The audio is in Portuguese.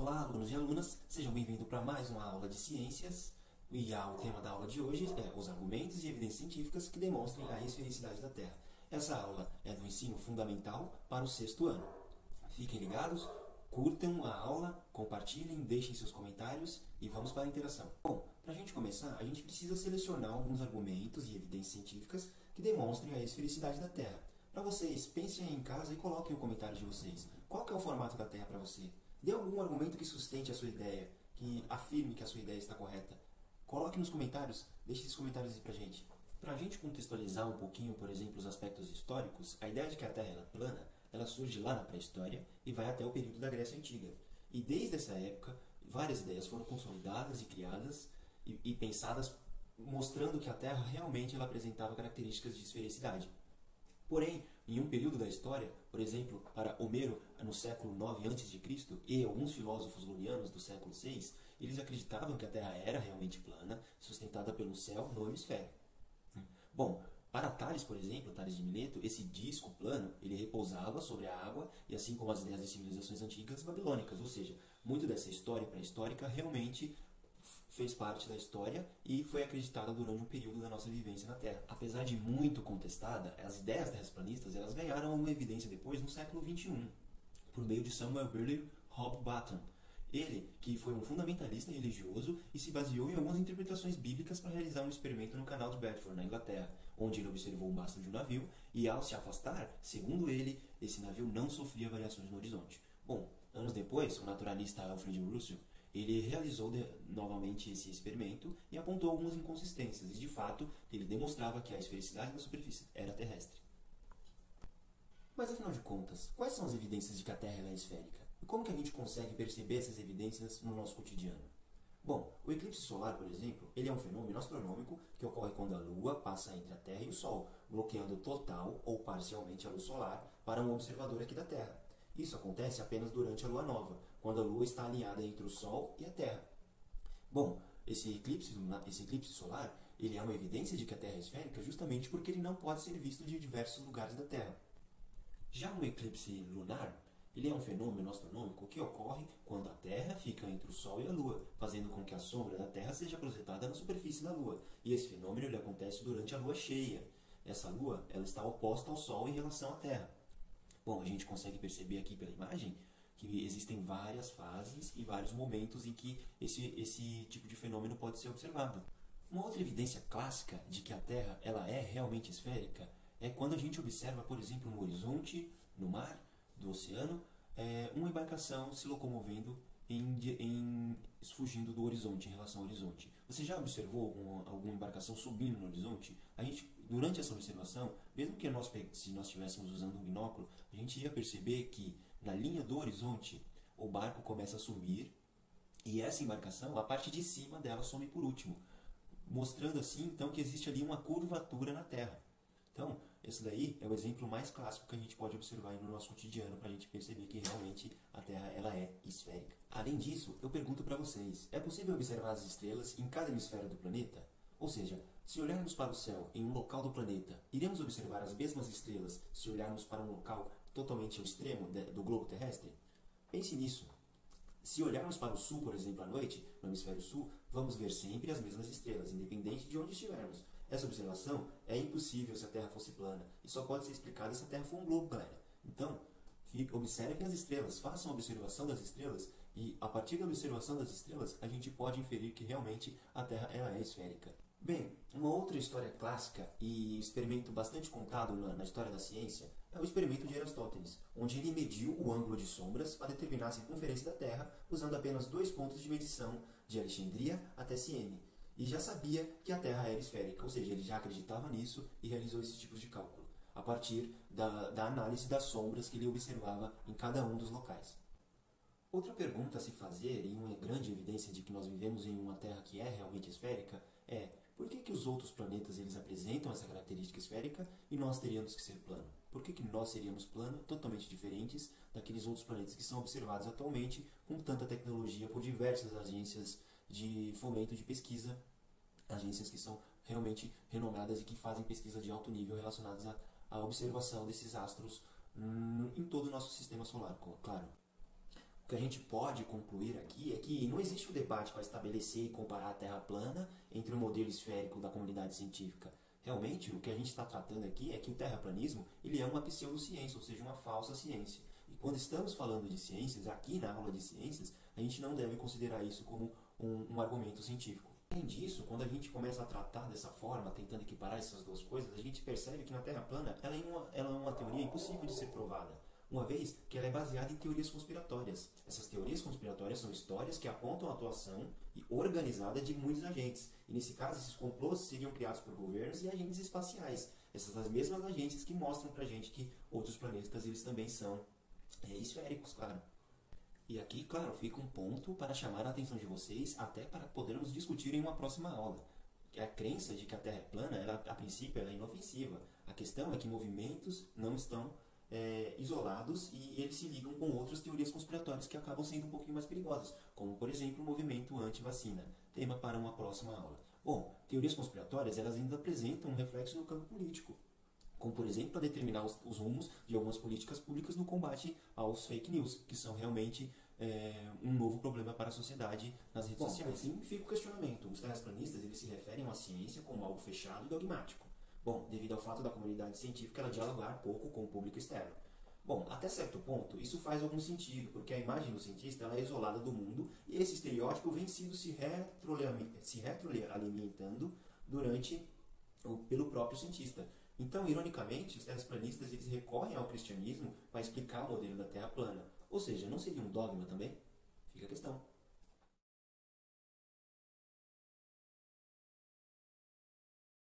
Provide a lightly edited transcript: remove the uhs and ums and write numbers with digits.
Olá, alunos e alunas, sejam bem-vindos para mais uma aula de ciências. E o tema da aula de hoje é os argumentos e evidências científicas que demonstrem a esfericidade da Terra. Essa aula é do ensino fundamental para o sexto ano. Fiquem ligados, curtam a aula, compartilhem, deixem seus comentários e vamos para a interação. Bom, para a gente começar, a gente precisa selecionar alguns argumentos e evidências científicas que demonstrem a esfericidade da Terra. Para vocês, pensem aí em casa e coloquem o comentário de vocês. Qual que é o formato da Terra para você? Dê algum argumento que sustente a sua ideia, que afirme que a sua ideia está correta. Coloque nos comentários, deixe esses comentários aí pra gente. Para a gente contextualizar um pouquinho, por exemplo, os aspectos históricos, a ideia de que a Terra é plana, ela surge lá na pré-história e vai até o período da Grécia Antiga. E desde essa época, várias ideias foram consolidadas e criadas e pensadas mostrando que a Terra realmente ela apresentava características de esfericidade. Porém, em um período da história, por exemplo, para Homero, no século IX a.C., e alguns filósofos lunianos do século VI, eles acreditavam que a Terra era realmente plana, sustentada pelo céu no hemisfério. Bom, para Tales, por exemplo, Tales de Mileto, esse disco plano, ele repousava sobre a água, e assim como as ideias das civilizações antigas babilônicas, ou seja, muito dessa história pré-histórica realmente fez parte da história e foi acreditada durante um período da nossa vivência na Terra. Apesar de muito contestada, as ideias terraplanistas elas ganharam uma evidência depois no século XXI, por meio de Samuel Birley Hobbaton. Ele, que foi um fundamentalista religioso e se baseou em algumas interpretações bíblicas para realizar um experimento no canal de Bedford, na Inglaterra, onde ele observou o mastro de um navio e, ao se afastar, segundo ele, esse navio não sofria variações no horizonte. Bom, anos depois, o naturalista Alfred Russell ele realizou novamente esse experimento e apontou algumas inconsistências, e de fato ele demonstrava que a esfericidade da superfície era terrestre. Mas afinal de contas, quais são as evidências de que a Terra é esférica? E como que a gente consegue perceber essas evidências no nosso cotidiano? Bom, o eclipse solar, por exemplo, ele é um fenômeno astronômico que ocorre quando a Lua passa entre a Terra e o Sol, bloqueando total ou parcialmente a luz solar para um observador aqui da Terra. Isso acontece apenas durante a lua nova, quando a lua está alinhada entre o Sol e a Terra. Bom, esse eclipse solar ele é uma evidência de que a Terra é esférica justamente porque ele não pode ser visto de diversos lugares da Terra. Já um eclipse lunar, ele é um fenômeno astronômico que ocorre quando a Terra fica entre o Sol e a Lua, fazendo com que a sombra da Terra seja projetada na superfície da Lua. E esse fenômeno ele acontece durante a lua cheia. Essa lua ela está oposta ao Sol em relação à Terra. Bom, a gente consegue perceber aqui pela imagem que existem várias fases e vários momentos em que esse tipo de fenômeno pode ser observado. Uma outra evidência clássica de que a Terra ela é realmente esférica é quando a gente observa, por exemplo, no horizonte, no mar, do oceano, uma embarcação se locomovendo fugindo do horizonte, em relação ao horizonte. Você já observou alguma embarcação subindo no horizonte? Durante essa observação, mesmo que se nós estivéssemos usando um binóculo, a gente ia perceber que na linha do horizonte o barco começa a subir e essa embarcação, a parte de cima dela some por último, mostrando assim então que existe ali uma curvatura na Terra. Então, esse daí é o exemplo mais clássico que a gente pode observar no nosso cotidiano para a gente perceber que realmente a Terra ela é esférica. Além disso, eu pergunto para vocês, é possível observar as estrelas em cada hemisfério do planeta? Ou seja, se olharmos para o céu em um local do planeta, iremos observar as mesmas estrelas se olharmos para um local totalmente ao extremo do globo terrestre? Pense nisso. Se olharmos para o sul, por exemplo, à noite, no hemisfério sul, vamos ver sempre as mesmas estrelas, independente de onde estivermos. Essa observação é impossível se a Terra fosse plana e só pode ser explicada se a Terra for um globo, galera. Então, observem as estrelas, façam a observação das estrelas e, a partir da observação das estrelas, a gente pode inferir que realmente a Terra ela é esférica. Bem, uma outra história clássica e experimento bastante contado na história da ciência é o experimento de Aristóteles, onde ele mediu o ângulo de sombras para determinar a circunferência da Terra usando apenas 2 pontos de medição de Alexandria até Siene. E já sabia que a Terra era esférica, ou seja, ele já acreditava nisso e realizou esses tipos de cálculo, a partir da análise das sombras que ele observava em cada um dos locais. Outra pergunta a se fazer, e uma grande evidência de que nós vivemos em uma Terra que é realmente esférica, é por que os outros planetas eles apresentam essa característica esférica e nós teríamos que ser plano? Por que nós seríamos plano, totalmente diferentes daqueles outros planetas que são observados atualmente com tanta tecnologia por diversas agências de fomento de pesquisa, agências que são realmente renomadas e que fazem pesquisa de alto nível relacionadas à observação desses astros em todo o nosso sistema solar, claro. O que a gente pode concluir aqui é que não existe um debate para estabelecer e comparar a Terra plana entre o modelo esférico da comunidade científica. Realmente, o que a gente está tratando aqui é que o terraplanismo ele é uma pseudociência, ou seja, uma falsa ciência. E quando estamos falando de ciências, aqui na aula de ciências, a gente não deve considerar isso como um argumento científico. Além disso, quando a gente começa a tratar dessa forma, tentando equiparar essas duas coisas, a gente percebe que na Terra plana ela é uma teoria impossível de ser provada, uma vez que ela é baseada em teorias conspiratórias. Essas teorias conspiratórias são histórias que apontam a atuação organizada de muitos agentes. E nesse caso, esses complôs seriam criados por governos e agentes espaciais. Essas as mesmas agências que mostram pra gente que outros planetas eles também são esféricos, claro. E aqui, claro, fica um ponto para chamar a atenção de vocês, até para podermos discutir em uma próxima aula. A crença de que a Terra é plana, a princípio, ela é inofensiva. A questão é que movimentos não estão isolados e eles se ligam com outras teorias conspiratórias que acabam sendo um pouquinho mais perigosas, como, por exemplo, o movimento anti-vacina, tema para uma próxima aula. Bom, teorias conspiratórias elas ainda apresentam um reflexo no campo político, como, por exemplo, para determinar os rumos de algumas políticas públicas no combate aos fake news, que são realmente um novo problema para a sociedade nas redes sociais. Assim fica o questionamento. Os terraplanistas eles se referem à ciência como algo fechado e dogmático. Bom, devido ao fato da comunidade científica ela dialogar pouco com o público externo. Bom, até certo ponto, isso faz algum sentido, porque a imagem do cientista ela é isolada do mundo e esse estereótipo vem sido se retroalimentando pelo próprio cientista. Então, ironicamente, os terraplanistas eles recorrem ao cristianismo para explicar o modelo da Terra plana. Ou seja, não seria um dogma também? Fica a questão.